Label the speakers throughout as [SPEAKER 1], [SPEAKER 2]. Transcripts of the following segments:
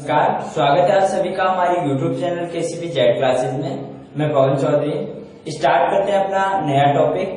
[SPEAKER 1] नमस्कार, स्वागत है आप सभी का हमारी YouTube channel KCP Z classes में। मैं पवन चौधरी। स्टार्ट करते हैं अपना नया टॉपिक।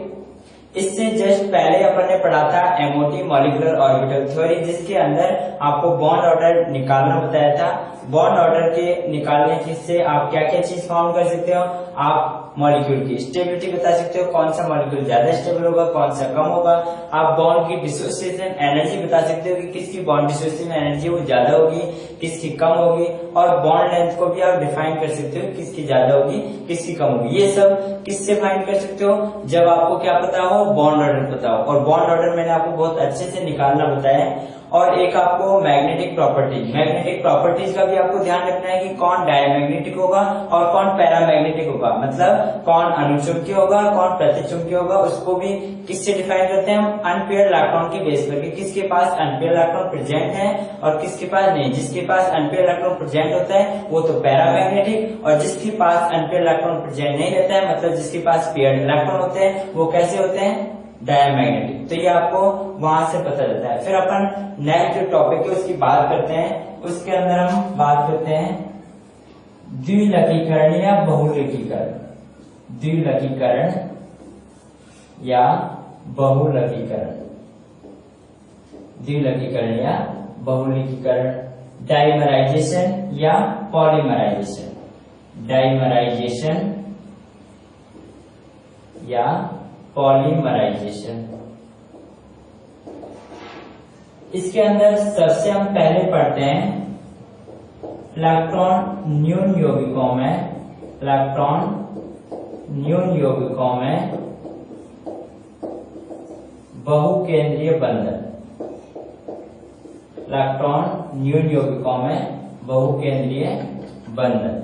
[SPEAKER 1] इससे जस्ट पहले अपन ने पढ़ा था एमओटी मॉलिक्यूलर ऑर्बिटल थ्योरी, जिसके अंदर आपको बॉन्ड ऑर्डर निकालना बताया था। बॉन्ड ऑर्डर के निकालने से आप क्या क्या चीज फाउंड कर सकते हो। आप मॉलिक्यूल की स्टेबिलिटी बता सकते हो, कौन सा मॉलिक्यूल ज्यादा स्टेबल होगा, कौन सा कम होगा। आप बॉन्ड की डिसोसिएशन एनर्जी बता सकते हो कि किसकी बॉन्ड डिसोसिएशन एनर्जी वो ज्यादा होगी, किसकी कम होगी। और बॉन्ड लेंथ को भी आप डिफाइन कर सकते हो, किसकी ज्यादा होगी, किसकी कम होगी। ये सब किससे फाइंड कर सकते हो, जब आपको क्या पता हो, बॉन्ड ऑर्डर पता हो। और बॉन्ड ऑर्डर मैंने आपको बहुत अच्छे से निकालना बताया है। और एक आपको मैग्नेटिक प्रॉपर्टीज का भी आपको ध्यान रखना है कि कौन डायमैग्नेटिक होगा और कौन पैरामैग्नेटिक होगा, मतलब कौन अनुचुंबकीय होगा, कौन प्रतिचुंबकीय होगा। उसको भी किससे डिफाइन करते हैं हम, अनपेयर्ड इलेक्ट्रॉन के बेस पर, किसके पास अनपेयर्ड इलेक्ट्रॉन प्रेजेंट है और किसके पास नहीं। जिसके पास अनपेयर्ड इलेक्ट्रॉन प्रेजेंट होता है वो तो पैरामैग्नेटिक, और जिसके पास अनपेयर्ड इलेक्ट्रॉन प्रेजेंट नहीं रहता है, मतलब जिसके पास पेयर्ड इलेक्ट्रॉन होते हैं, वो कैसे होते हैं, डायमैग्नेटिक। तो ये आपको वहां से पता चलता है। फिर अपन नेक्स्ट जो टॉपिक है उसकी बात करते हैं। उसके अंदर हम बात करते हैं द्विलकीकरण या बहुलकीकरण। द्विलकीकरण या बहुलकीकरण, द्विलकीकरण या बहुलकीकरण, डाइमराइजेशन या पॉलीमराइजेशन, डाइमराइजेशन या पॉलीमराइजेशन। इसके अंदर सबसे हम पहले पढ़ते हैं इलेक्ट्रॉन न्यून यौगिकों में, इलेक्ट्रॉन न्यून यौगिकों में बहुकेंद्रीय बंधन, इलेक्ट्रॉन न्यून यौगिकों में बहुकेंद्रीय बंधन।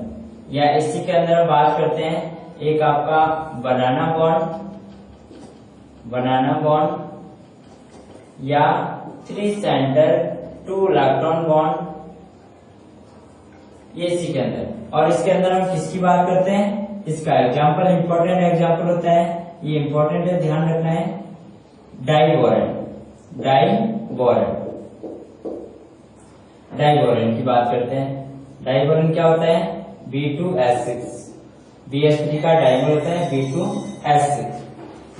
[SPEAKER 1] या इसी के अंदर हम बात करते हैं एक आपका बनाना बॉन्ड या 3 सेंटर 2 इलेक्ट्रॉन बॉन्ड, ये इसी के अंदर। और इसके अंदर हम किसकी बात करते हैं, इसका एग्जाम्पल, इंपॉर्टेंट एग्जाम्पल होता है, ये इंपॉर्टेंट है, ध्यान रखना है, डाइबोरेन। डाइबोरेन की बात करते हैं। डाइबोरेन क्या होता है, B2S6, BH3 का डाइमर होता है B2S6।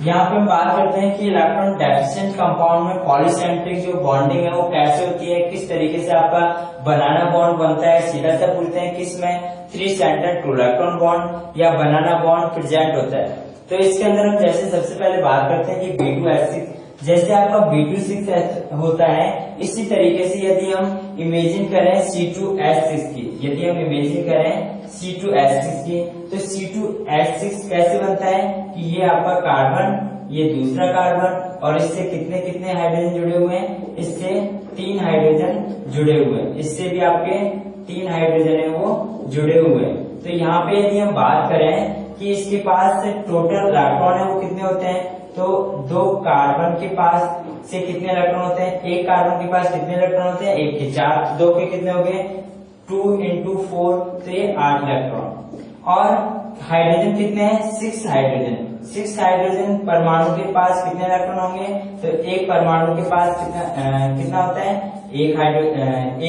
[SPEAKER 1] यहाँ पे हम बात करते हैं कि इलेक्ट्रॉन डेफिशिएंट कंपाउंड में पॉलीसेंट्रिक जो बॉन्डिंग है वो कैसे होती है, किस तरीके से आपका बनाना बॉन्ड बनता है। सीधा सा पूछते हैं किसमें, 3 सेंटर 2 इलेक्ट्रॉन बॉन्ड या बनाना बॉन्ड प्रेजेंट होता है। तो इसके अंदर हम जैसे सबसे पहले बात करते हैं कि B2S6, जैसे आपका B2S6 होता है, इसी तरीके से यदि हम इमेजिन करें C2H6 की, यदि हम इमेजिन करें C2H6 की, तो C2H6 कैसे बनता है कि ये आपका कार्बन, ये दूसरा कार्बन, और इससे कितने कितने हाइड्रोजन जुड़े हुए हैं, इससे 3 हाइड्रोजन जुड़े हुए हैं, इससे भी आपके 3 हाइड्रोजन है वो जुड़े हुए हैं। तो यहाँ पे यदि हम बात करें कि इसके पास टोटल इलेक्ट्रॉन है वो कितने होते हैं, तो 2 कार्बन के पास से कितने इलेक्ट्रॉन होते हैं, एक कार्बन के पास कितने इलेक्ट्रॉन होते हैं, 1 के 4, 2 के कितने हो गए, 2 into 4, तो ये 8 इलेक्ट्रॉन। और हाइड्रोजन कितने हैं, 6 हाइड्रोजन। 6 हाइड्रोजन परमाणु के पास कितने इलेक्ट्रॉन होंगे, तो एक परमाणु के पास कितना होता है, एक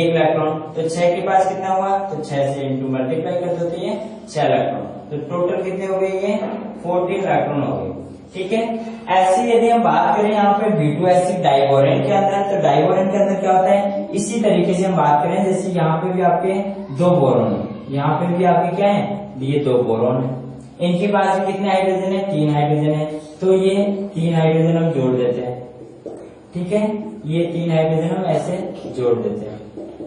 [SPEAKER 1] इलेक्ट्रॉन। तो 6 के पास कितना हुआ, तो 6 से इंटू मल्टीप्लाई कर देते हैं 6 इलेक्ट्रॉन। तो टोटल कितने हो गए, ये 14 इलेक्ट्रॉन हो गए। ठीक है। ऐसे यदि हम बात करें यहाँ पे B2S6 डाइबोरेन के अंदर, तो डाइबोरेन के अंदर क्या होता है, इसी तरीके से हम बात करें, जैसे यहाँ पे भी आपके 2 बोरॉन है, यहाँ पे भी आपके क्या है, ये 2 बोरॉन है। इनके पास कितने हाइड्रोजन है, 3 हाइड्रोजन है, तो ये 3 हाइड्रोजन हम जोड़ देते हैं। ठीक है, ये 3 हाइड्रोजन हम ऐसे जोड़ देते हैं।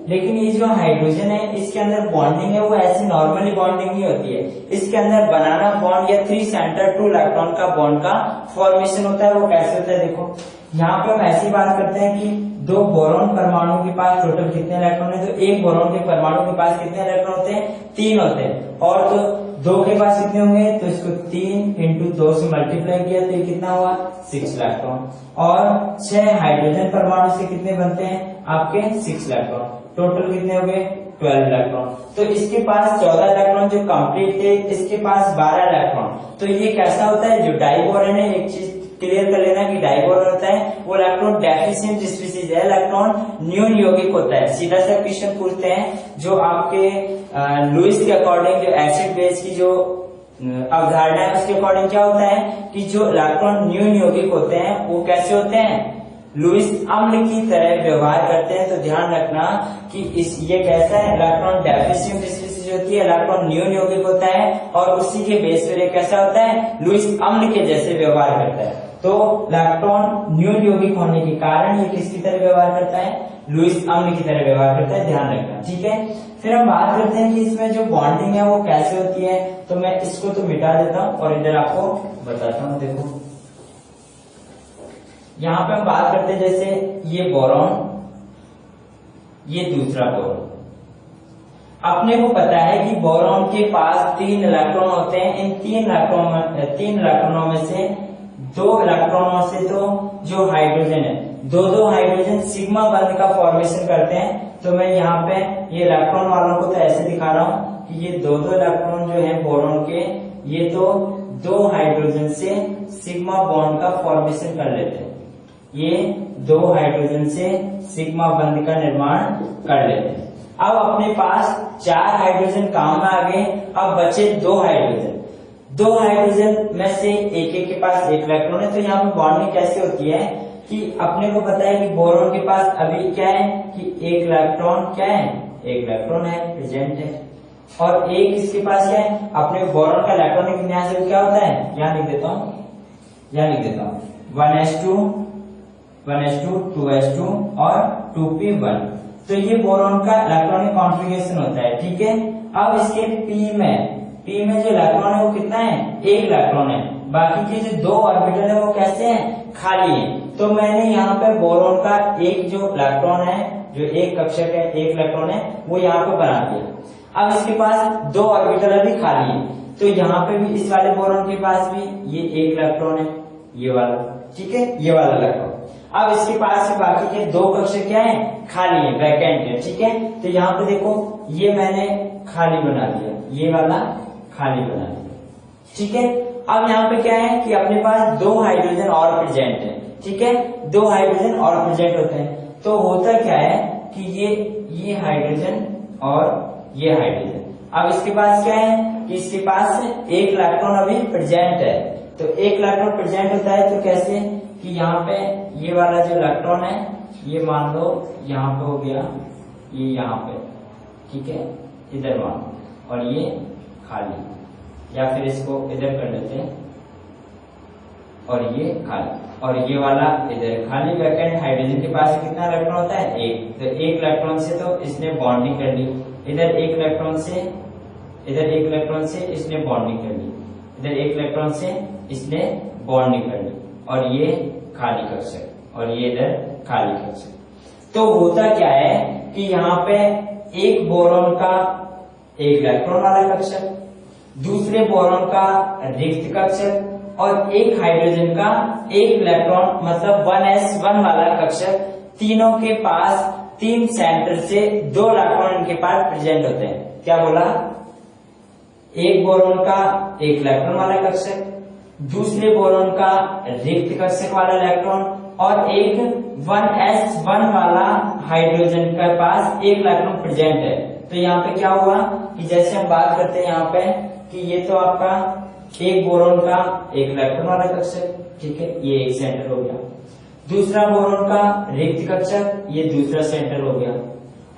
[SPEAKER 1] लेकिन ये जो हाइड्रोजन है इसके अंदर बॉन्डिंग है वो ऐसी नॉर्मली बॉन्डिंग नहीं होती है। इसके अंदर बनाना बॉन्ड या 3 सेंटर 2 इलेक्ट्रॉन का बॉन्ड का फॉर्मेशन होता है। वो कैसे होता है, देखो यहाँ पे हम ऐसी बात करते हैं कि 2 बोरॉन परमाणु के पास टोटल कितने इलेक्ट्रॉन है, तो एक बोरॉन के परमाणु के पास कितने इलेक्ट्रॉन होते हैं, 3 होते हैं। और तो 2 के पास कितने होंगे, तो इसको 3 into 2 से मल्टीप्लाई किया तो ये कितना हुआ, 6 इलेक्ट्रॉन। और 6 हाइड्रोजन परमाणु से कितने बनते हैं आपके, 6 इलेक्ट्रॉन। टोटल कितने हो गए, 12 इलेक्ट्रॉन। तो इसके पास 14 इलेक्ट्रॉन जो कंप्लीट थे, इसके पास 12 इलेक्ट्रॉन। तो ये कैसा होता है, जो डाइबोरेन है, एक चीज क्लियर कर लेना कि डाइबोरॉन होता है वो इलेक्ट्रॉन डेफिशिएंट स्पीशीज है, इलेक्ट्रॉन न्यून यौगिक होता है। सीधा सा क्वेश्चन पूछते हैं जो आपके लुईस के अकॉर्डिंग जो एसिड बेस की जो अवधारणा है उसके अकॉर्डिंग क्या होता है कि जो इलेक्ट्रॉन न्यून यौगिक होते हैं वो कैसे होते हैं, लुईस अम्ल की तरह व्यवहार करते हैं। तो ध्यान रखना कि ये कैसा है, इलेक्ट्रॉन डेफिशिएंट स्पीशीज होती है, इलेक्ट्रॉन न्यून यौगिक होता है और उसी के बेस पर कैसा होता है, लुईस अम्ल के जैसे व्यवहार करता है। तो इलेक्ट्रॉन न्यून यौगिक होने के कारण ये किसकी तरह व्यवहार करता है, लुईस अम्ल की तरह व्यवहार करता है, ध्यान रखना, ठीक है। फिर हम बात करते हैं कि इसमें जो बॉन्डिंग है वो कैसे होती है। तो मैं इसको तो मिटा देता हूं और इधर आपको बताता हूं। देखो यहाँ पे हम बात करते हैं जैसे ये बोरॉन, ये दूसरा बोरॉन। अपने को पता है कि बोरॉन के पास 3 इलेक्ट्रॉन होते हैं। इन 3 इलेक्ट्रॉनों में से 2 इलेक्ट्रॉनों से तो जो हाइड्रोजन है, 2 हाइड्रोजन सिग्मा बंध का फॉर्मेशन करते हैं। तो मैं यहाँ पे ये इलेक्ट्रॉन वालों को तो ऐसे दिखा रहा हूँ कि ये 2 इलेक्ट्रॉन जो है बोरॉन के, ये तो 2 हाइड्रोजन से सिग्मा बॉन्ड का फॉर्मेशन कर लेते हैं। ये 2 हाइड्रोजन से सिग्मा बंध का निर्माण कर लेते हैं। अब अपने पास 4 हाइड्रोजन काम में आ गए, अब बचे 2 हाइड्रोजन। 2 हाइड्रोजन में से एक के पास 1 इलेक्ट्रॉन है। तो यहाँ पे बॉन्डिंग कैसे होती है कि अपने को पता है कि बोरॉन के पास अभी क्या है कि 1 इलेक्ट्रॉन क्या है, 1 इलेक्ट्रॉन है, प्रेजेंट है, और एक इसके पास क्या है, अपने बोरॉन का इलेक्ट्रॉनिक विन्यास क्या होता है, यहाँ लिख देता हूँ, 1s2 2s2 और 2p1। तो ये बोरॉन का इलेक्ट्रॉनिक कॉन्फ़िगरेशन होता है, ठीक है। अब इसके p में जो इलेक्ट्रॉन है वो कितना है, 1 इलेक्ट्रॉन है। बाकी के जो 2 ऑर्बिटल है वो कैसे हैं, खाली है। तो मैंने यहाँ पे बोरॉन का एक जो इलेक्ट्रॉन है, जो एक कक्षक है, 1 इलेक्ट्रॉन है, वो यहाँ पे बना दिया। अब इसके पास 2 ऑर्बिटल अभी खाली है। तो यहाँ पे भी इस वाले बोरॉन के पास भी ये 1 इलेक्ट्रॉन है, ये वाला, ठीक है, ये वाला इलेक्ट्रॉन। अब इसके पास से बाकी के 2 कक्षक क्या है, खाली है, वैकेंट है, ठीक है। तो यहाँ पे देखो ये मैंने खाली बना दिया, ये वाला खाली बना दिया, ठीक है। अब यहाँ पे क्या है कि अपने पास 2 हाइड्रोजन और प्रेजेंट है, ठीक है, 2 हाइड्रोजन और प्रेजेंट होते हैं। तो होता क्या है कि ये हाइड्रोजन और ये हाइड्रोजन, अब इसके पास क्या है कि इसके पास 1 इलेक्ट्रॉन अभी प्रेजेंट है। तो 1 इलेक्ट्रॉन प्रेजेंट होता है तो कैसे कि यहाँ पे ये वाला जो इलेक्ट्रॉन है ये मान लो यहाँ पे हो गया, ये यहाँ पे, ठीक है, इधर मान लो, और ये खाली, या फिर इसको इधर कर लेते हैं और ये खाली, और ये वाला इधर खाली वैकेंट। हाइड्रोजन के पास कितना इलेक्ट्रॉन होता है, 1। तो 1 इलेक्ट्रॉन से तो इसने बॉन्डिंग कर ली, इधर 1 इलेक्ट्रॉन से, इधर 1 इलेक्ट्रॉन से इसने बॉन्डिंग कर ली, इधर 1 इलेक्ट्रॉन से इसने बॉन्डिंग कर ली, और ये खाली कक्षक और ये इधर खाली कक्षक। तो होता क्या है कि यहाँ पे एक बोरॉन का 1 इलेक्ट्रॉन वाला कक्षक, दूसरे बोरॉन का रिक्त कक्षक और एक हाइड्रोजन का 1 इलेक्ट्रॉन मतलब 1s1 वाला कक्षक, तीनों के पास 3 सेंटर से 2 इलेक्ट्रॉन इनके पास प्रेजेंट होते हैं। क्या बोला, एक बोरॉन का 1 इलेक्ट्रॉन वाला कक्षक, दूसरे बोरॉन का रिक्त कक्षक वाला इलेक्ट्रॉन और एक 1s1 वाला हाइड्रोजन के पास 1 इलेक्ट्रॉन प्रेजेंट है। तो यहाँ पे क्या हुआ कि जैसे हम बात करते हैं यहाँ पे कि ये तो आपका एक बोरॉन का 1 इलेक्ट्रॉन वाला कक्षक, ठीक है, ये एक सेंटर हो गया, दूसरा बोरॉन का रिक्त कक्षक, ये दूसरा सेंटर हो गया,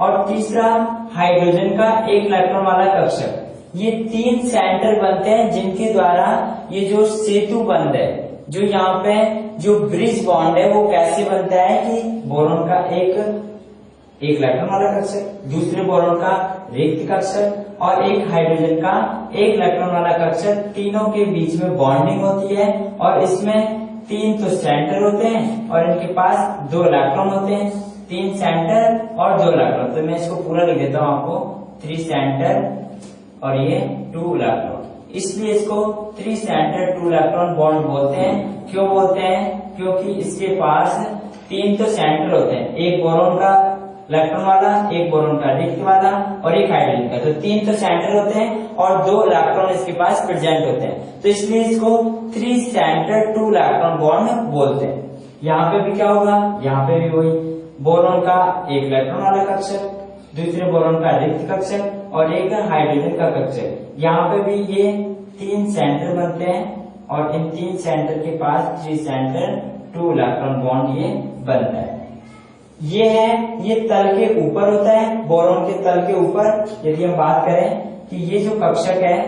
[SPEAKER 1] और तीसरा हाइड्रोजन का 1 इलेक्ट्रॉन वाला कक्षक। ये 3 सेंटर बनते हैं जिनके द्वारा ये जो सेतु बंध है, जो यहाँ पे जो ब्रिज बॉन्ड है, वो कैसे बनता है कि बोरॉन का एक इलेक्ट्रॉन वाला कक्षक, दूसरे बोरॉन का रिक्त कक्षक और एक हाइड्रोजन का 1 इलेक्ट्रॉन वाला कक्षक, तीनों के बीच में बॉन्डिंग होती है और इसमें 3 तो सेंटर होते हैं और इनके पास 2 इलेक्ट्रॉन होते हैं, 3 सेंटर और 2 इलेक्ट्रॉन। तो मैं इसको पूरा लिख देता हूँ आपको, 3 सेंटर और ये 2 इलेक्ट्रॉन, इसलिए इसको 3 सेंटर 2 इलेक्ट्रॉन बॉन्ड बोलते हैं। क्यों बोलते हैं, क्योंकि इसके पास 3 तो सेंटर होते हैं, एक बोरॉन का इलेक्ट्रॉन वाला, एक बोरॉन का रिक्त वाला और एक हाइड्रोजन का। तो 3 तो सेंटर होते हैं और 2 इलेक्ट्रॉन इसके पास प्रेजेंट होते हैं, तो इसलिए इसको 3 सेंटर 2 इलेक्ट्रॉन बॉन्ड बोलते हैं। यहाँ पे भी क्या होगा, यहाँ पे भी वही बोरॉन का एक इलेक्ट्रॉन वाला कक्षक, दूसरे बोरॉन का रिक्त कक्षक और एक हाइड्रोजन का कक्षक। यहाँ पे भी ये 3 सेंटर बनते हैं और इन 3 सेंटर के पास 3 सेंटर 2 इलेक्ट्रॉन बॉन्ड ये बनता है। ये है, ये तल के ऊपर होता है, बोरॉन के तल के ऊपर। यदि हम बात करें कि ये जो कक्षक है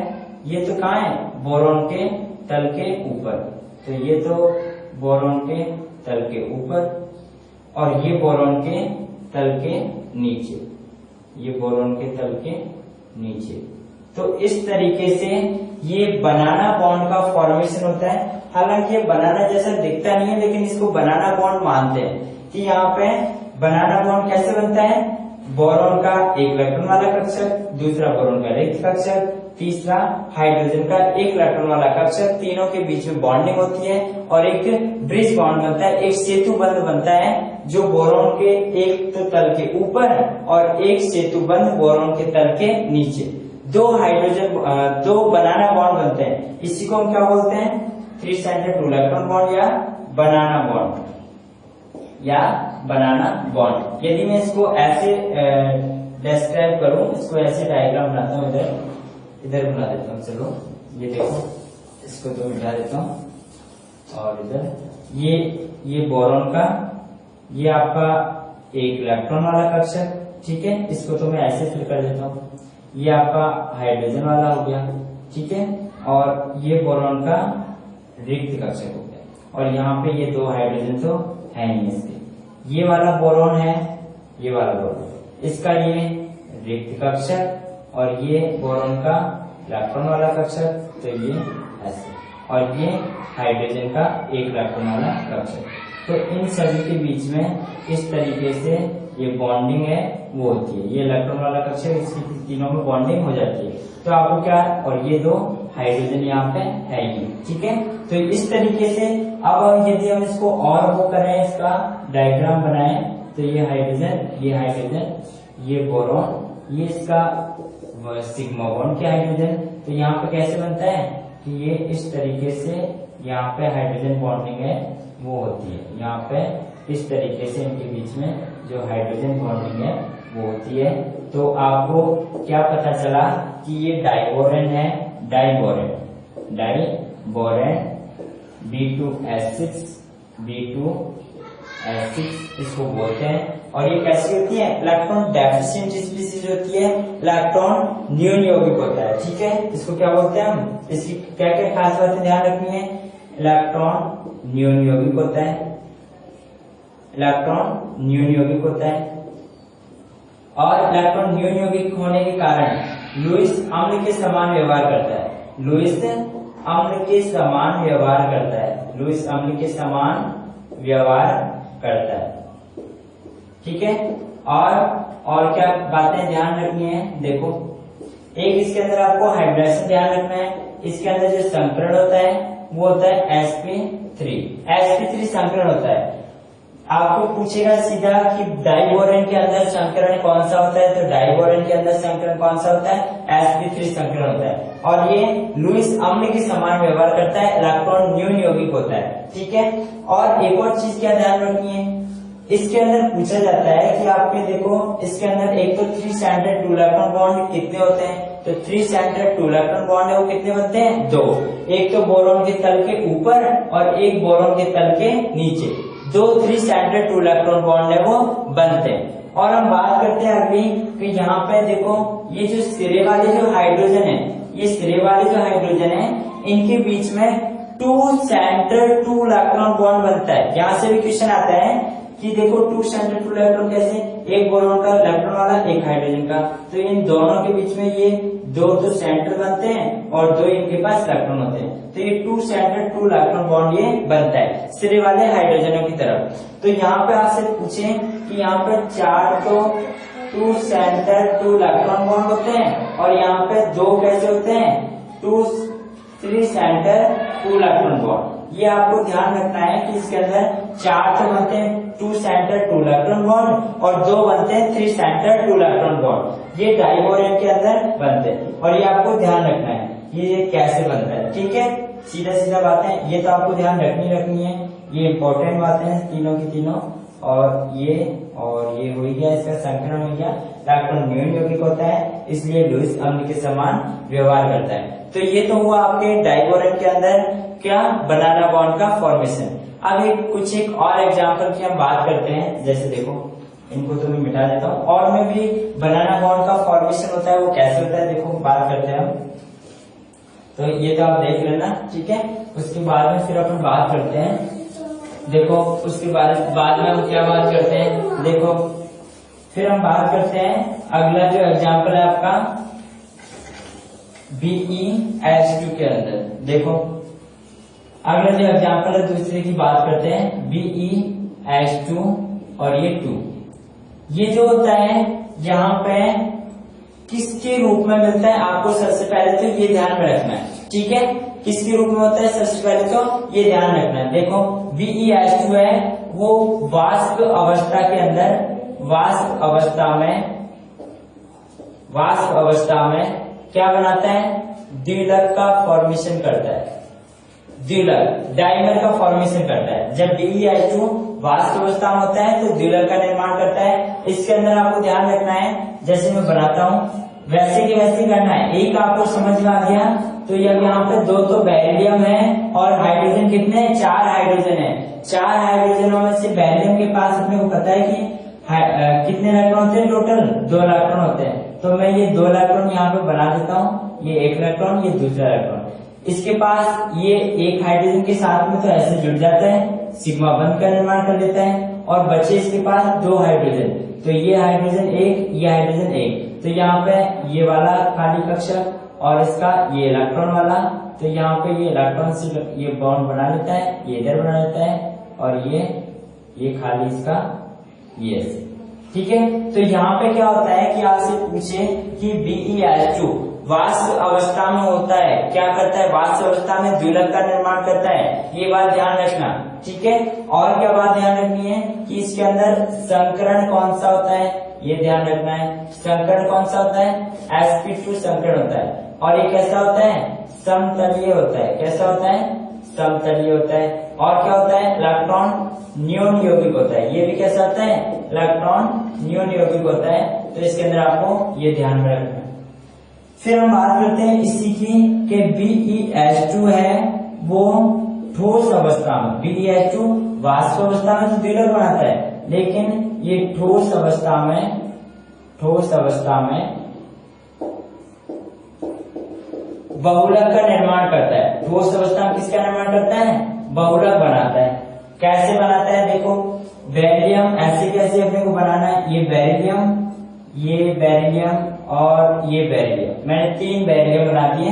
[SPEAKER 1] ये तो कहाँ है, बोरॉन के तल के ऊपर, तो ये तो बोरॉन के तल के ऊपर और ये बोरॉन के तल के नीचे, ये बोरॉन के तल के नीचे। तो इस तरीके से ये बनाना बॉन्ड का फॉर्मेशन होता है। हालांकि ये बनाना जैसा दिखता नहीं है, लेकिन इसको बनाना बॉन्ड मानते हैं कि यहाँ पे बनाना बॉन्ड कैसे बनता है, बोरॉन का एक इलेक्ट्रॉन वाला कक्षक, दूसरा बोरॉन का रिक्त कक्षक, तीसरा हाइड्रोजन का एक इलेक्ट्रॉन वाला कक्षक, तीनों के बीच में बॉन्डिंग होती है और एक ब्रिज बॉन्ड बनता है, एक सेतु बंध बनता है जो बोरॉन के एक तो तल के ऊपर और एक सेतु बंध बोरॉन के तल के नीचे। 2 हाइड्रोजन 2 बनाना बॉन्ड बनते हैं। इसी को हम क्या बोलते हैं, 3 सेंटर 2 इलेक्ट्रॉन बॉन्ड या बनाना बॉन्ड या बनाना बॉन्ड। यदि मैं इसको ऐसे डिस्क्राइब करूं, इसको ऐसे डायग्राम बनाता हूं, इधर बना देता हूं। चलो ये देखो, इसको तो मिटा देता हूं और इधर ये बोरॉन का, ये आपका एक इलेक्ट्रॉन वाला कक्षक, ठीक है, इसको तो मैं ऐसे फिल कर देता हूं। ये आपका हाइड्रोजन वाला हो गया, ठीक है, और ये बोरॉन का रिक्त कक्षक हो गया और यहाँ पे ये 2 हाइड्रोजन तो है नहीं इसके। ये वाला बोरॉन है, ये वाला बोरॉन, इसका ये रिक्त कक्षक और ये बोरॉन का इलेक्ट्रॉन वाला कक्षक, तो ये ऐसे, और ये हाइड्रोजन का एक इलेक्ट्रॉन वाला कक्षक। तो इन सभी के बीच में इस तरीके से ये बॉन्डिंग है वो होती है। ये इलेक्ट्रॉन वाला कक्षक, इसकी तीनों में बॉन्डिंग हो जाती है। तो आपको क्या, और ये 2 हाइड्रोजन यहाँ पे है ही, ठीक है। तो इस तरीके से अब यदि हम इसको और वो करें, इसका डायग्राम बनाएं, तो ये हाइड्रोजन, ये बोरॉन, ये इसका सिग्मा बॉन्ड के हाइड्रोजन। तो यहाँ पे कैसे बनता है कि ये इस तरीके से यहाँ पे हाइड्रोजन बॉन्डिंग है वो होती है। यहाँ पे इस तरीके से इनके बीच में जो हाइड्रोजन बॉन्डिंग है वो होती है। तो आपको क्या पता चला कि ये डाइबोरेन है, डाइबोरेन B2S6 इसको बोलते हैं। और ये कैसी होती है, इलेक्ट्रॉन डेफिशिएंट स्पीशीज होती है, इलेक्ट्रॉन न्यून यौगिक होता है, ठीक है। इसको क्या बोलते हैं हम, इसकी क्या क्या खास बातें ध्यान रखनी है, इलेक्ट्रॉन न्यून यौगिक होता है, इलेक्ट्रॉन न्यून यौगिक होता है और इलेक्ट्रॉन न्यून यौगिक होने के कारण लुईस अम्ल के समान व्यवहार करता है, लुईस अम्ल के समान व्यवहार करता है, लुईस अम्ल के समान व्यवहार करता है, ठीक है। और क्या बातें ध्यान रखनी है, देखो एक इसके अंदर आपको हाइब्रिडेशन ध्यान रखना है। इसके अंदर जो संकरण होता है वो होता है sp3 संकरण होता है। आपको पूछेगा सीधा कि डाइबोरेन के अंदर संकरण कौन सा होता है, तो डाइबोरेन के अंदर संकरण कौन सा होता है, sp3 संकरण होता है। और ये लुईस अम्ल के समान व्यवहार करता है, इलेक्ट्रॉन न्यून यौगिक होता है, ठीक है। और एक और चीज क्या ध्यान रखनी है, इसके अंदर पूछा जाता है कि आपके देखो इसके अंदर एक तो 3 सेंटर 2 इलेक्ट्रॉन बॉन्ड कितने होते हैं, तो 3 सेंटर 2 इलेक्ट्रॉन बॉन्ड है वो कितने बनते हैं, 2। एक तो बोरॉन के तल के ऊपर और एक बोरॉन के तल के नीचे, 2 3 सेंटर 2 इलेक्ट्रॉन बॉन्ड है वो बनते हैं। और हम बात करते हैं अगली कि यहाँ पे देखो ये जो सिरे वाले जो हाइड्रोजन है, ये सिरे वाले जो हाइड्रोजन है इनके बीच में 2 सेंटर 2 इलेक्ट्रॉन बॉन्ड बनता है। यहाँ से भी क्वेश्चन आता है कि देखो 2 सेंटर 2 इलेक्ट्रॉन कैसे, एक बोरॉन का इलेक्ट्रॉन वाला एक हाइड्रोजन का, तो इन दोनों के बीच में ये 2 सेंटर बनते हैं और 2 इनके पास इलेक्ट्रॉन होते हैं, तो ये 2 सेंटर 2 इलेक्ट्रॉन बॉन्ड ये बनता है सिरे वाले हाइड्रोजनों की तरफ। तो यहाँ पे आपसे पूछे कि यहाँ पे 4 तो 2 सेंटर 2 इलेक्ट्रॉन बॉन्ड होते हैं और यहाँ पे 2 कैसे होते हैं, 3 सेंटर 2 इलेक्ट्रॉन बॉन्ड। ये आपको ध्यान रखना है कि इसके अंदर 4 तो बनते हैं 2 सेंटर 2 इलेक्ट्रॉन बॉन्ड और 2 बनते हैं 3 सेंटर 2 इलेक्ट्रॉन बॉन्ड। ये डाइवोरेंट के अंदर बनते हैं और ये आपको ध्यान रखना है ये कैसे बनता है। ठीक है, सीधा सीधा बातें ये तो आपको ध्यान रखनी है, ये इंपॉर्टेंट बातें हैं तीनों की तीनों। और ये हो गया, इसका संकरण हो गया। इलेक्ट्रॉन न्यून यौगिक होता है इसलिए लुईस अम्ल के समान व्यवहार करता है। तो ये तो हुआ आपके डाइवोरेंट के अंदर क्या बनाना बॉन्ड का फॉर्मेशन। अब एक और एग्जांपल की हम बात करते हैं। जैसे देखो इनको तो मैं मिटा देता हूँ, और में भी बनाना बॉन्ड का फॉर्मेशन होता है, वो कैसे होता है देखो बात करते हैं हम। तो ये तो आप देख लेना, ठीक है। उसके बाद में फिर अपन बात करते हैं, देखो उसके बाद में हम क्या बात करते हैं, देखो फिर हम बात करते हैं अगला जो एग्जांपल है आपका BeH2 के अंदर। देखो अगला जो एग्जांपल है दूसरे की बात करते हैं BeH2 और ये 2। ये जो होता है यहाँ पे किसके रूप में मिलता है आपको सबसे पहले तो ये ध्यान में रखना है, ठीक है। किसके रूप में होता है सबसे पहले तो ये ध्यान रखना है। देखो BeH2 है वो वाष्प अवस्था के अंदर वाष्प अवस्था में क्या बनाता है, द्विलक का फॉर्मेशन करता है, द्विलक डाइमर का फॉर्मेशन करता है। जब BeH2 वाष्प अवस्था में होता है तो द्विलक का निर्माण करता है। इसके अंदर आपको ध्यान रखना है जैसे मैं बनाता हूँ वैसे की वैसे करना है। एक आपको समझ में आ गया तो यहाँ पे 2 तो बेरिलियम है और हाइड्रोजन कितने हैं, 4 हाइड्रोजन है। 4 हाइड्रोजनों में से बेरिलियम के पास अपने को पता है कि कितने इलेक्ट्रॉन होते हैं, टोटल 2 इलेक्ट्रॉन होते हैं। तो मैं ये 2 इलेक्ट्रॉन यहाँ पे बना देता हूँ, ये 1 इलेक्ट्रॉन ये दूसरा इलेक्ट्रॉन। इसके पास ये 1 हाइड्रोजन के साथ में तो ऐसे जुड़ जाता है, सिग्मा बंध का निर्माण कर लेता है और बचे इसके पास 2 हाइड्रोजन। तो ये हाइड्रोजन 1 ये हाइड्रोजन 1, तो यहाँ पे ये वाला खाली कक्षक और इसका ये इलेक्ट्रॉन वाला, तो यहाँ पे ये इलेक्ट्रॉन से ये बॉन्ड बना लेता है, ये इधर बना लेता है और ये खाली इसका ये, ठीक है। तो यहाँ पे क्या होता है कि आपसे पूछे कि BeH2 वाष्प अवस्था में होता है, क्या करता है, वाष्प अवस्था में द्विलक का निर्माण करता है, ये बात ध्यान रखना, ठीक है। और क्या बात ध्यान रखनी है कि इसके अंदर संकरण कौन सा होता है, ये ध्यान रखना है। संकरण कौन सा होता है, sp2 संकरण होता है और ये कैसा होता है, समतलीय होता है। कैसा होता है, समतलीय होता है। और क्या होता है, इलेक्ट्रॉन न्यून यौगिक होता है। ये भी कैसा होता है, इलेक्ट्रॉन न्यून यौगिक होता है। तो इसके अंदर आपको ये ध्यान में रखना है। फिर हम बात करते हैं इसी की कि BeH2 है वो ठोस अवस्था में, BeH2 वाष्प अवस्था में तो द्विलक बनाता है, लेकिन ये ठोस अवस्था में बहुलक का निर्माण करता है। ठोस अवस्था में किसका निर्माण करता है, बहुलक बनाता है। कैसे बनाता है, देखो बेरिलियम ऐसे कैसे अपने को बनाना है, ये बेरिलियम और ये बेरिलियम, मैंने 3 बेरिलियम बना दिए।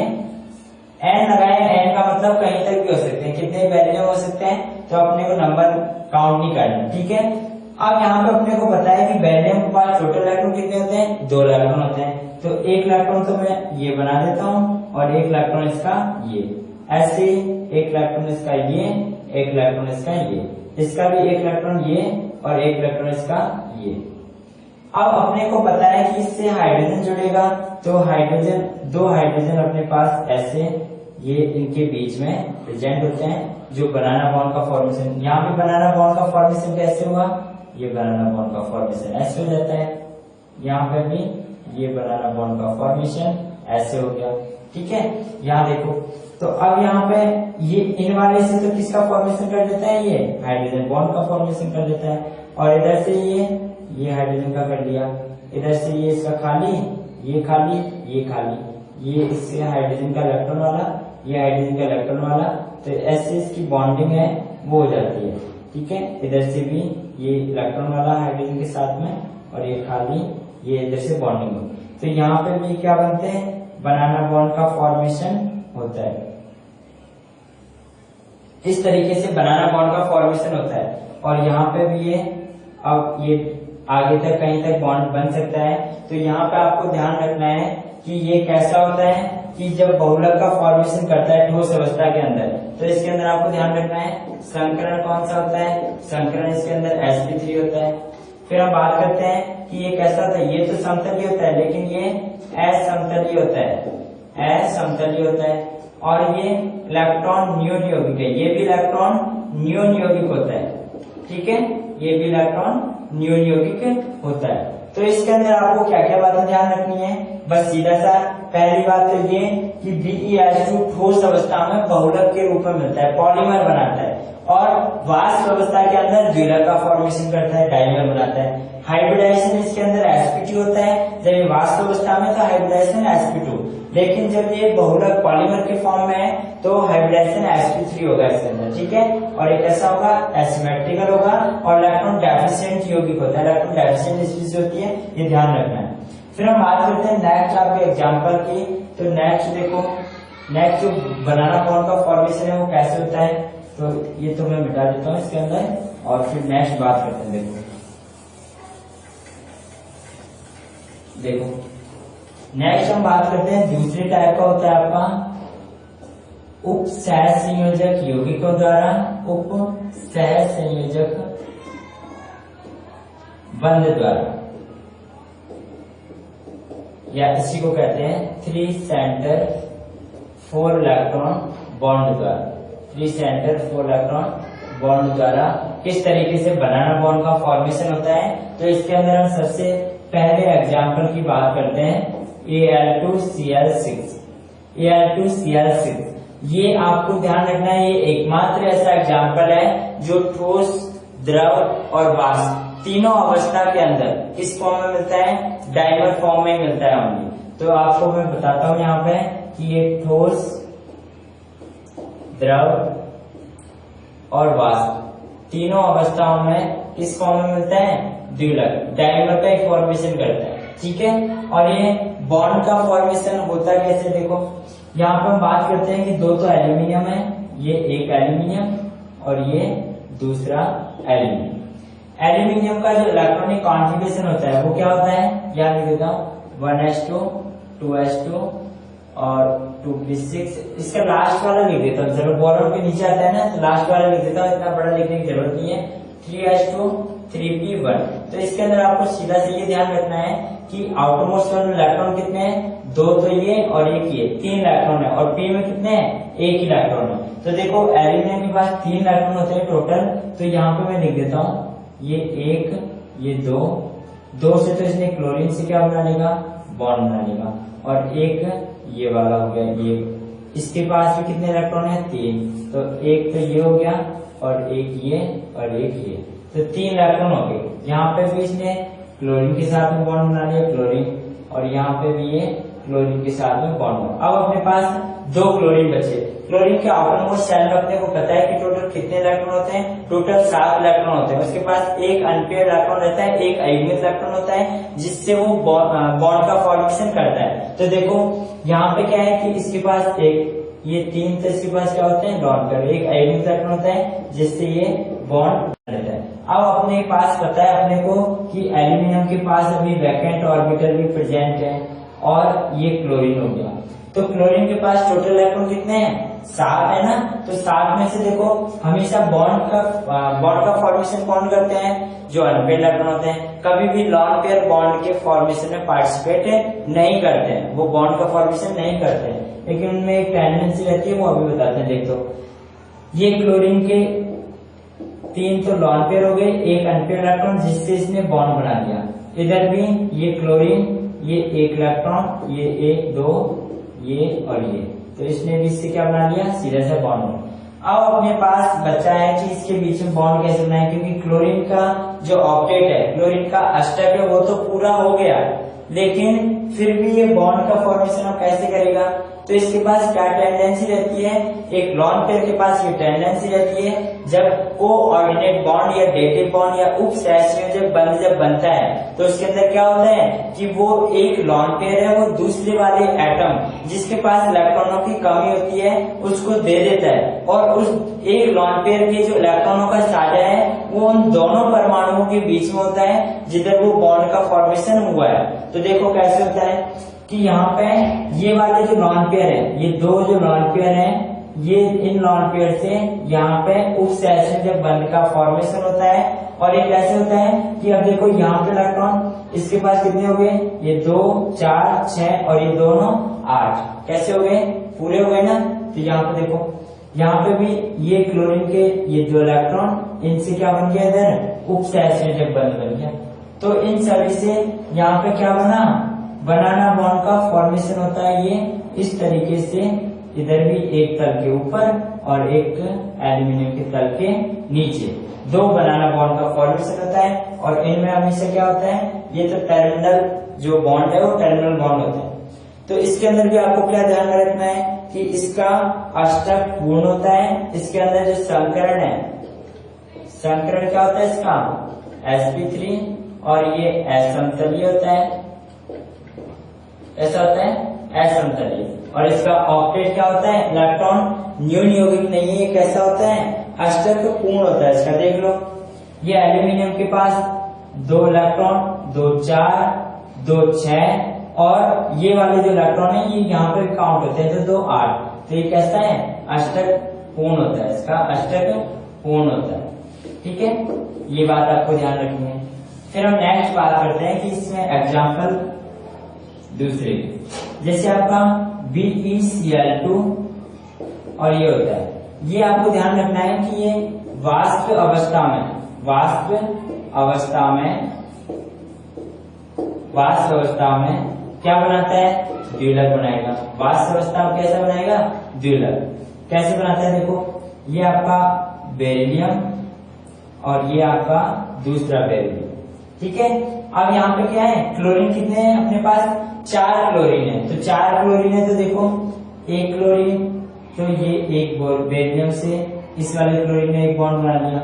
[SPEAKER 1] n लगाए, n का मतलब कहीं तक भी हो सकते हैं, कितने बेरिलियम हो सकते हैं, तो अपने को नंबर काउंट नहीं करना, ठीक है। अब यहाँ पे अपने को पता है कि बेरिलियम के पास टोटल इलेक्ट्रॉन कितने होते हैं, 2 इलेक्ट्रॉन होते हैं। तो 1 इलेक्ट्रॉन तो मैं ये बना देता हूँ और 1 इलेक्ट्रॉन इसका ये, ऐसे 1 इलेक्ट्रॉन इसका ये, 1 इलेक्ट्रॉन इसका ये, इसका भी 1 इलेक्ट्रॉन ये और 1 इलेक्ट्रॉन इसका ये। अब अपने को पता है कि इससे हाइड्रोजन जुड़ेगा, तो हाइड्रोजन 2 हाइड्रोजन अपने पास ऐसे ये इनके बीच में प्रेजेंट होते हैं, जो बनाना बॉन्ड का फॉर्मेशन। यहाँ पे बनाना बॉन्ड का फॉर्मेशन कैसे हुआ, ये बनाना बॉन्ड का फॉर्मेशन ऐसे हो जाता है। यहाँ पे भी ये बनाना बॉन्ड का फॉर्मेशन ऐसे हो गया, ठीक है। यहाँ देखो, तो अब यहाँ पे ये इन वाले से तो किसका फॉर्मेशन कर देता है, ये हाइड्रोजन बॉन्ड का फॉर्मेशन कर देता है। और इधर से ये हाइड्रोजन का कर दिया, इधर से ये इसका खाली, ये खाली, ये खाली, ये इससे हाइड्रोजन का इलेक्ट्रॉन वाला, ये हाइड्रोजन का इलेक्ट्रॉन वाला, तो ऐसे इसकी बॉन्डिंग है वो हो जाती है, ठीक है। इधर से भी ये इलेक्ट्रॉन वाला हाइड्रोजन के साथ में और ये खाली, ये इधर से बॉन्डिंग हो, तो यहाँ पे भी क्या बनते हैं, बनाना बॉन्ड का फॉर्मेशन होता है। इस तरीके से बनाना बॉन्ड का फॉर्मेशन होता है। और यहाँ पे भी ये, अब ये आगे तक कहीं तक बॉन्ड बन सकता है। तो यहाँ पे आपको ध्यान रखना है कि ये कैसा होता है कि जब बहुलक का फॉर्मेशन करता है ठोस अवस्था के अंदर, तो इसके अंदर आपको ध्यान रखना है संकरण कौन सा होता है, संकरण इसके अंदर sp3 होता है। फिर हम बात करते हैं कि ये कैसा होता है, ये तो समतलीय होता है लेकिन ये असमतलीय होता है, असमतलीय होता है। और ये इलेक्ट्रॉन न्यून यौगिक है, ये भी इलेक्ट्रॉन न्यून यौगिक होता है, ठीक है, ये भी इलेक्ट्रॉन न्यून यौगिक होता है। तो इसके अंदर आपको क्या क्या बातें ध्यान रखनी है, बस सीधा सा पहली बात तो ये कि BeS2 ठोस अवस्था में बहुलक के रूप में मिलता है, पॉलीमर बनाता है, और वाष्प अवस्था के अंदर द्विलक का फॉर्मेशन करता है, डाइमर बनाता है। हाइब्रिडाइजेशन इसके अंदर sp2 होता है, जब ये वाष्प अवस्था में तो हाइब्रिडाइजेशन sp2, लेकिन जब ये बहुलक पॉलीमर के फॉर्म में है तो हाइब्रिडाइजेशन sp3 होगा इसके अंदर, ठीक है। और ये कैसा होगा, एसिमेट्रिकल होगा और इलेक्ट्रॉन डेफिशिएंट यौगिक होता है, इलेक्ट्रॉन डेफिशिएंट स्पीशीज होती है, ये ध्यान रखना है। फिर हम बात करते हैं नेक्स्ट आपके एग्जांपल की। तो नेक्स्ट देखो, नेक्स्ट जो बनाना बॉन्ड का फॉर्मेशन है वो कैसे होता है, तो ये तो मैं मिटा देता हूँ इसके अंदर और फिर नेक्स्ट बात करते हैं। देखो नेक्स्ट हम बात करते हैं दूसरे टाइप का होता है आपका उप सहसंयोजक यौगिकों द्वारा, उप सहसंयोजक बंध द्वारा, या इसी को कहते हैं 3 सेंटर 4 इलेक्ट्रॉन बॉन्ड द्वारा, 3 सेंटर 4 इलेक्ट्रॉन बॉन्ड द्वारा किस तरीके से बनाना बॉन्ड का फॉर्मेशन होता है। तो इसके अंदर हम सबसे पहले एग्जांपल की बात करते हैं Al2Cl6, Al2Cl6। ये आपको ध्यान रखना है, ये एकमात्र ऐसा एग्जांपल है जो ठोस, द्रव और वाष्प तीनों अवस्था के अंदर किस फॉर्म में मिलता है, डाइमर फॉर्म में मिलता है ओनली। तो आपको मैं बताता हूं यहाँ पे कि ये ठोस, द्रव और वाष्प तीनों अवस्थाओं में किस फॉर्म में मिलता है, द्विलक, डाइमर का एक फॉर्मेशन करता है, ठीक है। और ये बॉन्ड का फॉर्मेशन होता कैसे, देखो यहाँ पे हम बात करते हैं कि दो तो एल्यूमिनियम है, ये एक एल्यूमिनियम और ये दूसरा एल्यूमिनियम। एल्यूमिनियम का जो इलेक्ट्रॉनिक कॉन्फ़िगरेशन होता है वो क्या होता है, याद लिख देता हूँ 1s2 2s2 और 2p6। इसका लास्ट वाला लिख देता हूँ, जरूर बोरोन के नीचे आता है ना तो लास्ट वाला लिख देता हूँ, इतना बड़ा लिखने की जरूरत नहीं है। 3s2 3p1। तो इसके अंदर आपको सीधा से ये ध्यान रखना है कि आउटरमोस्ट में इलेक्ट्रॉन कितने हैं, 2 तो ये और एक ये, 3 इलेक्ट्रॉन है, और p में कितने हैं, 1 इलेक्ट्रॉन है। तो देखो एल्यूमिनियम के पास 3 इलेक्ट्रॉन होते हैं टोटल, तो यहाँ पे मैं लिख देता हूँ ये 1 ये 2 से तो इसने क्लोरीन से क्या बना लेगा, बॉन्ड बना लेगा, और एक ये वाला हो गया, ये इसके पास भी कितने इलेक्ट्रॉन है, 3, तो एक तो ये हो गया और एक ये और एक ये, तो 3 इलेक्ट्रॉन हो गए। यहाँ पे भी इसने क्लोरीन के साथ में बॉन्ड बना लिया, क्लोरीन, और यहाँ पे भी ये क्लोरीन के साथ में बॉन्ड बना। अब अपने पास 2 क्लोरीन बचे। क्लोरीन के आउटरमोस्ट शेल में अपने को पता है कि टोटल कितने इलेक्ट्रॉन होते हैं, टोटल 7 इलेक्ट्रॉन होते हैं। उसके पास एक अनपेयर्ड इलेक्ट्रॉन रहता है, एक अयुग्मित इलेक्ट्रॉन होता है जिससे वो बॉन्ड का फॉर्मेशन करता है। तो देखो यहाँ पे क्या है कि इसके पास एक, ये 3, तो इसके पास क्या होते हैं, लॉन पेयर, एक अयुग्मित इलेक्ट्रॉन होता है जिससे ये बॉन्ड रहता है। अब अपने पास पता है अपने को कि एल्यूमिनियम के पास अभी वैकेंट ऑर्बिटल भी प्रेजेंट है, और ये क्लोरीन हो गया। तो क्लोरीन के पास टोटल इलेक्ट्रॉन कितने हैं, 7 है ना। तो 7 में से देखो हमेशा बॉन्ड का फॉर्मेशन कौन करते हैं, जो अनपेयर्ड इलेक्ट्रॉन होते हैं। कभी भी लॉन पेयर बॉन्ड के फॉर्मेशन में पार्टिसिपेट नहीं करते हैं, वो बॉन्ड का फॉर्मेशन नहीं करते हैं, लेकिन उनमें एक टेंडेंसी रहती है, वो अभी बताते हैं। देखो ये क्लोरीन के 3 तो लॉन पेयर हो गए, एक अनपेयर्ड इलेक्ट्रॉन जिससे इसने बॉन्ड बना लिया। इधर भी ये क्लोरीन, ये 1 इलेक्ट्रॉन, ये 1 2 ये और ये, तो इसने भी इससे क्या बना लिया, सीधा सा बॉन्ड। अब अपने पास बचा है कि इसके बीच में बॉन्ड कैसे बनाए, क्योंकि क्लोरीन का जो ऑक्टेट है, क्लोरीन का अष्टक है, वो तो पूरा हो गया, लेकिन फिर भी ये बॉन्ड का फॉर्मेशन अब कैसे करेगा, तो इसके पास क्या टेंडेंसी रहती है, एक लॉन पेयर के पास ये टेंडेंसी रहती है जब कोऑर्डिनेट बॉन्ड या डेटिव बॉन्ड या उपसहसंयोजक बंध जब बनता है तो उसके अंदर क्या होता है कि वो एक लॉन पेयर है वो दूसरे वाले एटम जिसके पास इलेक्ट्रॉनों की कमी होती है उसको दे देता है और उस एक लॉन पेयर के जो इलेक्ट्रॉनों का साझा है वो उन दोनों परमाणुओं के बीच में होता है जिधर वो बॉन्ड का फॉर्मेशन हुआ है। तो देखो कैसे होता है कि यहाँ पे ये वाले जो लॉन पेयर है, ये दो जो लॉन पेयर है, ये इन लॉन पेयर से यहाँ पे उपसहसंयोजक बंध का फॉर्मेशन होता है। और ये कैसे होता है कि अब देखो यहाँ पे इलेक्ट्रॉन इसके पास कितने हो गए, ये 2 4 6 और ये दोनों 8, कैसे हो गए, पूरे हो गए ना। तो यहाँ पे देखो यहाँ पे भी ये क्लोरीन के ये दो इलेक्ट्रॉन इनसे क्या बन गया, इधर उपसहसंयोजक बंध बन गया। तो इन सभी से यहाँ पे क्या बना, बनाना बॉन्ड का फॉर्मेशन होता है। ये इस तरीके से इधर भी एक तल के ऊपर और एक एल्यूमिनियम के तल के नीचे दो बनाना बॉन्ड का फॉर्मेशन होता है। और इनमें हमेशा क्या होता है, ये तो टर्मिनल जो बॉन्ड है वो टर्मिनल बॉन्ड होता है। तो इसके अंदर भी आपको क्या ध्यान में रखना है कि इसका अष्टक पूर्ण होता है। इसके अंदर जो संकरण है, संकरण क्या होता है इसका sp3 और ये असमतलीय होता है, ऐसा होता है असमतलीय। और इसका ऑक्टेट क्या होता है, इलेक्ट्रॉन न्यून यौगिक नहीं है, कैसा होता है अष्टक पूर्ण होता है इसका। देख लो ये एल्यूमिनियम के पास 2 इलेक्ट्रॉन 2 4 2 6 और ये वाले जो इलेक्ट्रॉन है ये यहाँ पे काउंट होते हैं तो 2 8, तो ये कैसा है अष्टक पूर्ण होता है, इसका अष्टक पूर्ण होता है। ठीक है, ये बात आपको ध्यान रखनी है। फिर हम नेक्स्ट बात करते हैं कि इसमें एग्जाम्पल दूसरे, जैसे आपका BeCl2 और ये होता है, ये आपको ध्यान रखना है कि ये वाष्प अवस्था में क्या बनाता है, द्विलक बनाएगा। वाष्प अवस्था में कैसा बनाएगा, द्विलक। कैसे बनाता है, देखो ये आपका बेरिलियम और ये आपका दूसरा बेरिलियम। ठीक है, अब यहाँ पे क्या है, क्लोरीन कितने हैं अपने पास, 4 क्लोरीन है। तो 4 क्लोरीन है तो देखो एक क्लोरीन, तो ये एक बेरिलियम से इस वाले क्लोरीन ने एक बॉन्ड बना लिया,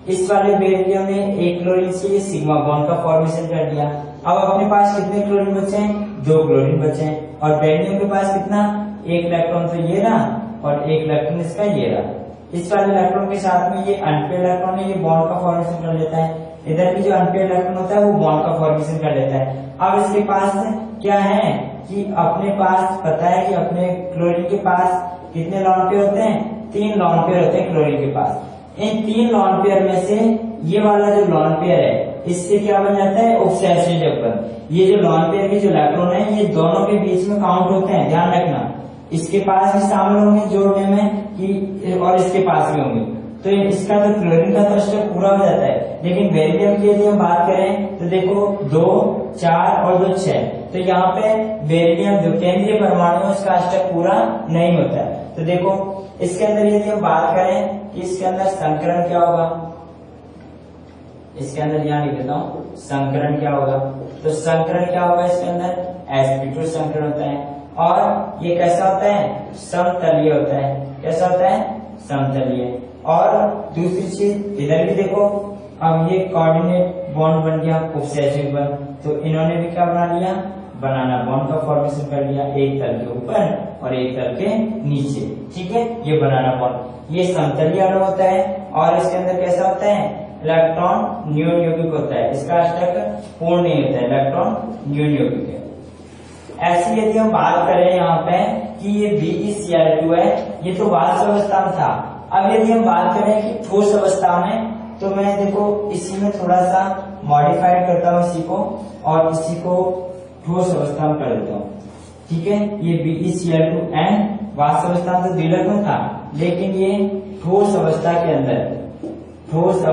[SPEAKER 1] इस वाले बेरिलियम ने एक क्लोरीन से सिग्मा बॉन्ड का फॉर्मेशन कर दिया। अब अपने पास कितने क्लोरीन बचे हैं, 2 क्लोरीन बचे हैं। और बेरिलियम के पास कितना, एक इलेक्ट्रॉन तो ये रहा और एक इलेक्ट्रॉन इसका ये रहा। इस वाले इलेक्ट्रॉन के साथ में ये अनपेयर इलेक्ट्रॉन है, ये बॉन्ड का फॉर्मेशन कर लेता है। इधर भी जो अनपेयर इलेक्ट्रॉन होता है वो बॉन्ड का फॉर्मेशन कर लेता है। अब इसके पास क्या है कि अपने पास पता है कि अपने क्लोरीन के पास कितने लॉन पेयर होते हैं, 3 लॉन पेयर होते हैं क्लोरीन के पास। इन 3 लॉन पेयर में से ये वाला जो लॉन पेयर है इससे क्या बन जाता है, उपसहसंयोजक बंध। ये जो लॉन पेयर के जो इलेक्ट्रॉन है ये दोनों के बीच में काउंट होते हैं, ध्यान रखना। इसके पास भी शामिल होंगे जोड़ने में कि और इसके पास भी होंगे, तो इसका तो क्लोरीन का तो अष्टक पूरा हो जाता है। लेकिन बेरिलियम की यदि हम बात करें तो देखो 2 4 और 2 6, तो यहाँ पे बेरिलियम जो केंद्रीय परमाणु है उसका अष्टक पूरा नहीं होता है। तो देखो इसके अंदर यदि हम बात करें कि इसके अंदर संकरण क्या होगा, इसके अंदर यहाँ लिख देता हूँ संकरण क्या होगा। तो संकरण क्या होगा, इसके अंदर sp2 संकरण होता है और ये कैसा होता है, समतलीय होता है। कैसा होता है, समतलीय। और दूसरी चीज इधर भी देखो, अब ये कोऑर्डिनेट बॉन्ड बन गया उपसहसंयोजक बंध, तो इन्होंने भी क्या बना लिया, बनाना बॉन्ड का फॉर्मेशन कर लिया, एक तल के ऊपर और एक तल के नीचे। ठीक है, ये बनाना बॉन्ड ये समतलीय अणु होता है और इसके अंदर कैसा होता है, इलेक्ट्रॉन न्यून यौगिक होता है, इसका अष्टक पूर्ण नहीं होता है, इलेक्ट्रॉन न्यून यौगिक है। ऐसी यदि हम बात करें यहाँ पे कि ये BeCl2 है, ये तो वाष्प अवस्था में था। अब यदि हम बात करें कि ठोस अवस्था में, तो मैं देखो इसी में थोड़ा सा मॉडिफाइड करता हूँ इसी को और इसी को ठोस अवस्था में कर देता हूँ। ठीक है, ये BeCl2n वाष्प अवस्था में तो द्विलक में था, लेकिन ये ठोस अवस्था के अंदर ठोस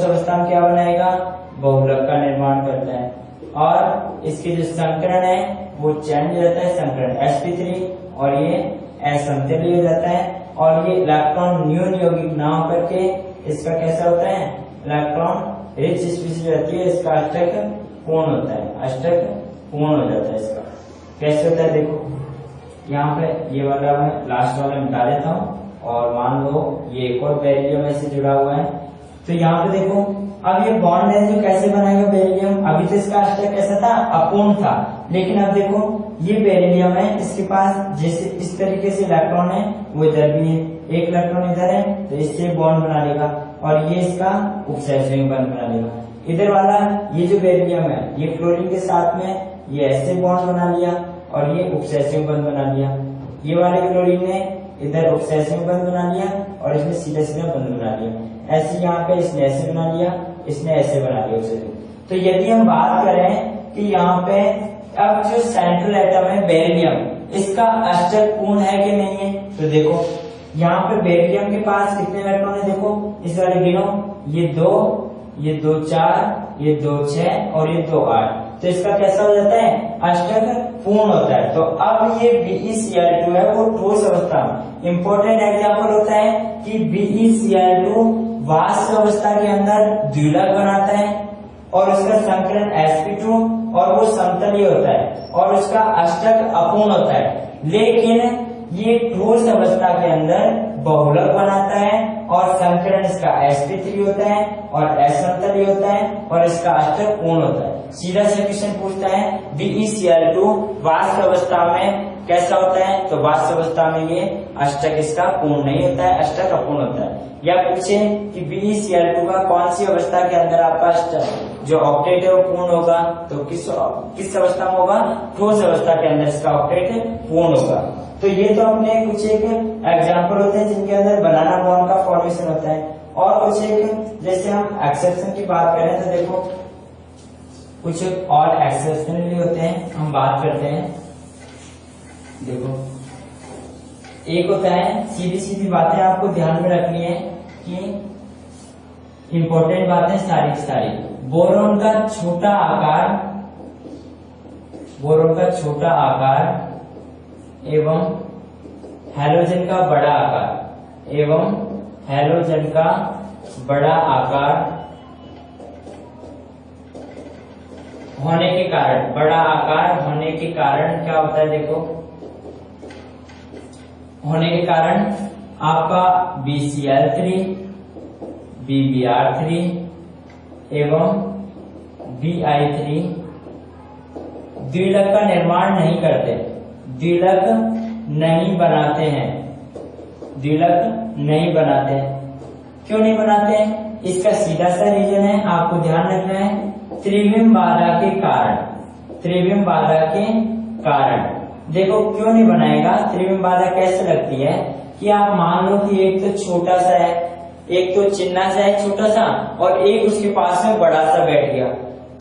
[SPEAKER 1] अवस्था में क्या बनाएगा, बहुलक का निर्माण करता है। और इसके जो संकरण है वो चेंज हो जाता है, संकरण sp3 और ये असमतलीय हो जाता है। और ये इलेक्ट्रॉन न्यून यौगिक ना होकर के इसका कैसा होता है, इलेक्ट्रॉन रिच स्पीशीज रहती है, इसका अष्टक पूर्ण होता है। अष्टक पूर्ण हो जाता है इसका। कैसे होता है देखो, यहाँ पे ये वाला मैं लास्ट वाला मिटा देता हूँ और मान लो ये एक और बेरिलियम ऐसे जुड़ा हुआ है। तो यहाँ पे देखो, अब ये बॉन्ड रेंज कैसे बनाएगा बेरिलियम, अभी तो इसका अष्टक कैसा था, अपूर्ण था, लेकिन अब देखो ये बेरिलियम है, इसके पास जैसे इस तरीके से इलेक्ट्रॉन है वो इधर भी है, एक इलेक्ट्रॉन इधर है तो इससे बॉन्ड बना लेगा और ये इसका उपसहसर्मी बॉन्ड बना लेगा। इधर वाला ये जो बेरिलियम है ये फ्लोरीन के साथ में ये ऐसे बॉन्ड बना लिया और ये उपसहसर्मी बॉन्ड बना लिया। ये वाले क्लोरीन ने इधर उपसहसर्मी बॉन्ड बना लिया और इसने सीधा सीधा बॉन्ड बना लिया। ऐसे यहाँ पे इसने ऐसे बना लिया, इसने ऐसे बना लिया उपसहसर्मी। तो यदि हम बात करें कि यहाँ पे अब जो सेंट्रल एटम है बेरिलियम, इसका अष्टक पूर्ण है कि नहीं है, तो देखो यहाँ पे बेरिलियम के पास कितने इलेक्ट्रॉन है, देखो इस वाले गिनो, ये 2, ये 2 4, ये 2 6 और ये 2 8। तो इसका कैसा हो जाता है, अष्टक पूर्ण होता है। तो अब ये BeCl2 है वो ठोस अवस्था में इंपॉर्टेंट एग्जाम्पल होता है कि BeCl2 वाष्प अवस्था के अंदर द्विलक बनाता है और उसका संकलन sp2 और वो समतलीय होता है और उसका अष्टक अपूर्ण होता है। लेकिन ये ठोस अवस्था के अंदर बहुलक बनाता है और संकरण इसका sp3 होता है और असमतलीय होता है और इसका अष्टक पूर्ण होता है। सीधा से क्वेश्चन पूछता है BeCl2 वाष्प अवस्था में कैसा होता है, तो वाष्प अवस्था में ये अष्टक इसका पूर्ण नहीं होता है, अष्टक अपूर्ण होता है। या पूछे कि BeCl2 का कौन सी अवस्था के अंदर आपका अष्टक जो ऑक्टेट है वो पूर्ण होगा, तो किस अवस्था में होगा, ठोस अवस्था के अंदर इसका ऑक्टेट पूर्ण होगा। तो ये तो अपने कुछ एक एग्जाम्पल होते हैं जिनके अंदर बनाना बॉन्ड का फॉर्मेशन होता है। और कुछ एक जैसे हम एक्सेप्शन की बात करें तो देखो कुछ और एक्सेप्शन भी होते हैं, हम बात करते हैं। देखो एक होता है, सीधी सीधी बातें आपको ध्यान में रखनी है कि इंपॉर्टेंट बातें सारी की सारी। बोरोन का छोटा आकार, बोरोन का छोटा आकार एवं हैलोजन का बड़ा आकार, एवं हैलोजन का बड़ा आकार होने के कारण, बड़ा आकार होने के कारण क्या होता है, देखो होने के कारण आपका BeCl3, BbR3 एवं Bi3 द्विलक का निर्माण नहीं करते, द्विलक नहीं बनाते हैं, द्विलक नहीं बनाते हैं। क्यों नहीं बनाते हैं, इसका सीधा सा रीजन है, आपको ध्यान रखना है, त्रिविम बाधा के कारण, त्रिविम बाधा के कारण। देखो क्यों नहीं बनाएगा, त्रिविम बाधा कैसे लगती है कि आप मान लो कि एक तो छोटा सा है, एक तो चिन्ना सा है छोटा सा और एक उसके पास में बड़ा सा बैठ गया,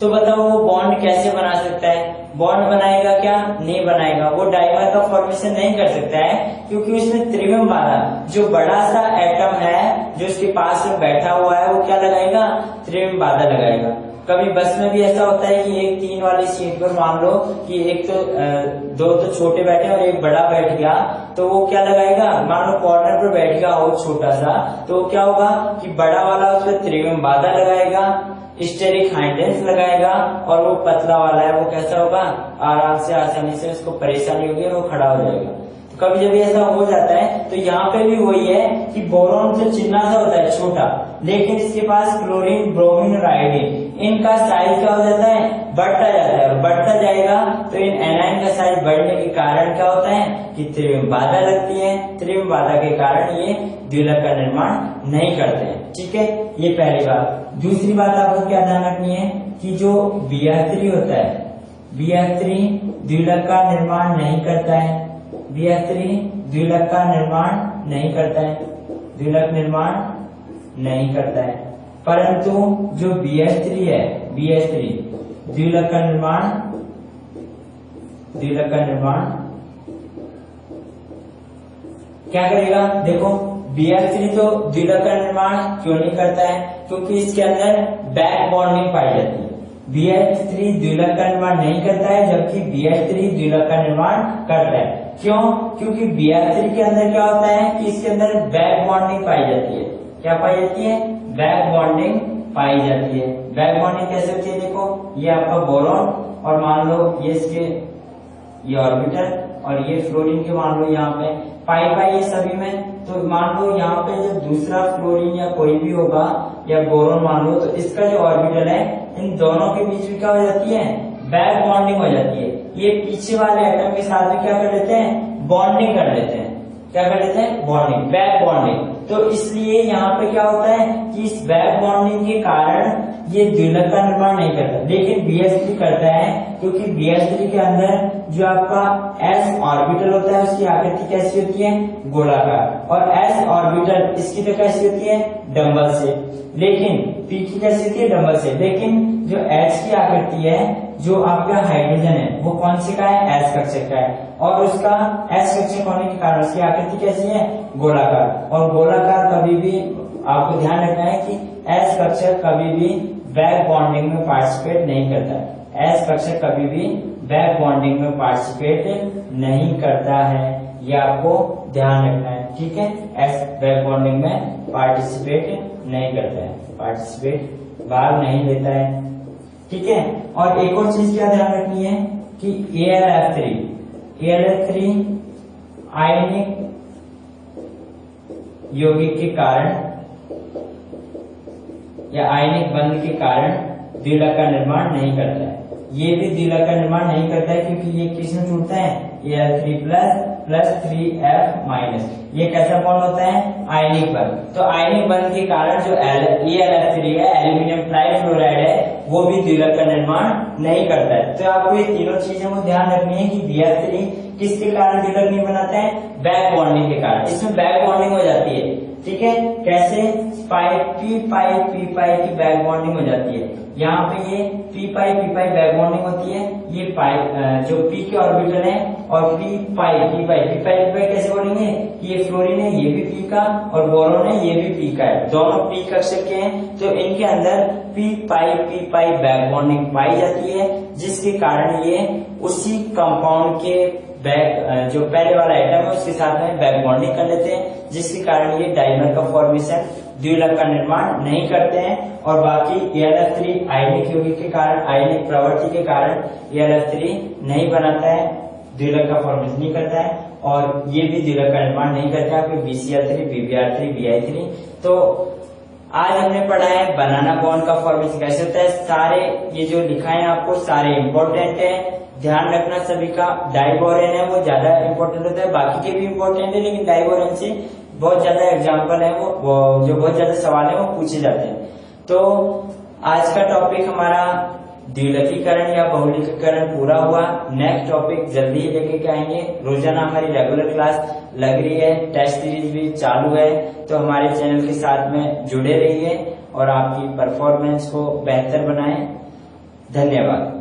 [SPEAKER 1] तो बताओ वो बॉन्ड कैसे बना सकता है, बॉन्ड बनाएगा क्या, नहीं बनाएगा, वो डाइमर का फॉर्मेशन नहीं कर सकता है क्योंकि उसमें त्रिविम बाधा, जो बड़ा सा एटम है जो उसके पास में बैठा हुआ है वो क्या लगाएगा, त्रिविम बाधा लगाएगा। कभी बस में भी ऐसा होता है कि एक 3 वाली सीट पर मान लो कि एक तो 2 तो छोटे बैठे और एक बड़ा बैठ गया, तो वो क्या लगाएगा, मान लो कॉर्नर पर बैठ गया हो छोटा सा, तो क्या होगा कि बड़ा वाला उस पर त्रिविम बाधा लगाएगा, स्टेरिक हाइंडेंस लगाएगा और वो पतला वाला है वो कैसा होगा, आराम से आसानी से उसको परेशानी होगी और वो खड़ा हो जाएगा। तो कभी जब ऐसा हो जाता है तो यहाँ पे भी वही है कि बोरोन जो चिन्ना सा होता है छोटा, लेकिन इसके पास क्लोरीन, ब्रोमीन और आयोडीन, इनका साइज क्या हो जाता है, बढ़ता जाता है और बढ़ता जाएगा तो इन एनाइन का साइज बढ़ने के कारण क्या होता है कि त्रिविम बाधा लगती है, त्रिविम बाधा के कारण ये द्विलक का निर्माण नहीं करते हैं। ठीक है, ये पहली बात। दूसरी बात आपको क्या ध्यान रखनी है कि जो Br3 होता है, Br3 द्विलक का निर्माण नहीं करता है, Br3 द्विलक का निर्माण नहीं करता है, द्विलक निर्माण नहीं करता है, परंतु जो BH3 है, BH3 द्विलक का निर्माण, द्विलक का निर्माण क्या करेगा, देखो Br3 तो द्विलक का निर्माण क्यों नहीं करता है, क्योंकि इसके अंदर बैक बॉन्डिंग पाई जाती है। BH3 द्विलक का निर्माण नहीं करता है जबकि BH3 द्विलक का निर्माण करता है। क्यों, क्योंकि Br3 के अंदर क्या होता है कि इसके अंदर बैक बॉन्डिंग पाई जाती है। क्या पाई जाती है, बैक बॉन्डिंग पाई जाती है। बैक बॉन्डिंग कैसे होती है, देखो ये आपका बोरोन और मान लो ये इसके ये ऑर्बिटल और ये फ्लोरीन के मान लो यहाँ पे पाई पाई ये सभी में, तो मान लो यहाँ पे जो दूसरा फ्लोरीन या कोई भी होगा या बोरोन मान लो, तो इसका जो ऑर्बिटल है इन दोनों के बीच में क्या हो जाती है, बैक बॉन्डिंग हो जाती है। ये पीछे वाले एटम के साथ में क्या कर लेते हैं, बॉन्डिंग कर लेते हैं। क्या कर लेते हैं, बॉन्डिंग, बैक बॉन्डिंग। तो इसलिए यहाँ पे क्या होता है कि इस बैक बॉन्डिंग के कारण ये द्विलक का निर्माण नहीं करता, लेकिन BH3 करता है, क्योंकि BH3 के अंदर जो आपका s ऑर्बिटल होता है उसकी आकृति कैसी होती है, गोलाकार, और s ऑर्बिटल इसकी तो कैसी होती है, डंबल से, लेकिन p की कैसी होती है, डंबल से। लेकिन जो h की आकृति है, जो आपका हाइड्रोजन है वो कौन से का है, s कक्षक का है, और उसका s कक्षक होने के कारण उसकी आकृति कैसी है, गोलाकार। और गोलाकार कभी भी आपको ध्यान रखना है कि s कक्षक कभी भी बैक बॉन्डिंग में पार्टिसिपेट नहीं करता है। s कक्षक कभी भी बैक बॉन्डिंग में पार्टिसिपेट नहीं करता है, ये आपको ध्यान रखना है, ठीक है। s बैक बॉन्डिंग में पार्टिसिपेट नहीं करता है, पार्टिसिपेट भाग नहीं लेता है, ठीक है। और एक और चीज क्या ध्यान रखनी है कि AlF3 आयनिक यौगिक के कारण या आयनिक बंध के कारण द्विलक का निर्माण नहीं करता है। ये भी द्विलक का निर्माण नहीं करता है क्योंकि ये किसमें टूटता है, Al3+ + 3F-। ये कैसा बॉन्ड होता है, आयनिक बंध। तो आयनिक बंध के कारण जो AlF3 है, एल्यूमिनियम ट्राइफ्लोराइड है, वो भी द्विलक का निर्माण नहीं करता है। तो आपको ये तीनों चीजों को ध्यान रखनी है कि BH3 किसके कारण द्विलक नहीं बनाता है, बैक बॉन्डिंग के कारण। इसमें बैक बॉन्डिंग हो जाती है, ठीक है। कैसे, P पाई की बैक बॉन्डिंग हो जाती है। यहाँ पे ये P पाई बैक बॉन्डिंग होती है, ये पाई जो P के ऑर्बिटल है, और P पाई कैसे बनेंगे, ये फ्लोरीन है, ये भी P का, और बोरोन है, ये भी P का है, दोनों P कक्षक के हैं। तो इनके अंदर P पाई बैक बॉन्डिंग पाई जाती है, जिसके कारण ये उसी कंपाउंड के बैक जो पहले वाला आइटम है उसके साथ में बैक बॉन्डिंग कर लेते हैं, जिसके कारण ये डाइमर का फॉर्मेशन, द्विलक का निर्माण नहीं करते हैं। और बाकी AlF3 आयनिक यौगिक के कारण, आयनिक प्रवृत्ति के कारण AlF3 नहीं बनाता है, द्विलक का फॉर्मेशन नहीं करता है, और ये भी द्विलक का निर्माण नहीं करता है, BCl3, BBr3, Bi3। तो आज हमने पढ़ा है बनाना बॉन्ड का फॉर्मेशन कैसे होता है। सारे ये जो लिखा है आपको सारे इम्पोर्टेंट है, ध्यान रखना सभी का। डाइबोरेन है वो ज्यादा इम्पोर्टेंट होता है, बाकी के भी इम्पोर्टेंट है, लेकिन डाइबोरेन से बहुत ज्यादा एग्जाम्पल है वो जो बहुत ज्यादा सवाल है वो पूछे जाते हैं। तो आज का टॉपिक हमारा द्विलकीकरण या बहुलकीकरण पूरा हुआ। नेक्स्ट टॉपिक जल्दी ही लेके के आएंगे। रोजाना हमारी रेगुलर क्लास लग रही है, टेस्ट सीरीज भी चालू है, तो हमारे चैनल के साथ में जुड़े रहिए और आपकी परफॉर्मेंस को बेहतर बनाएं। धन्यवाद।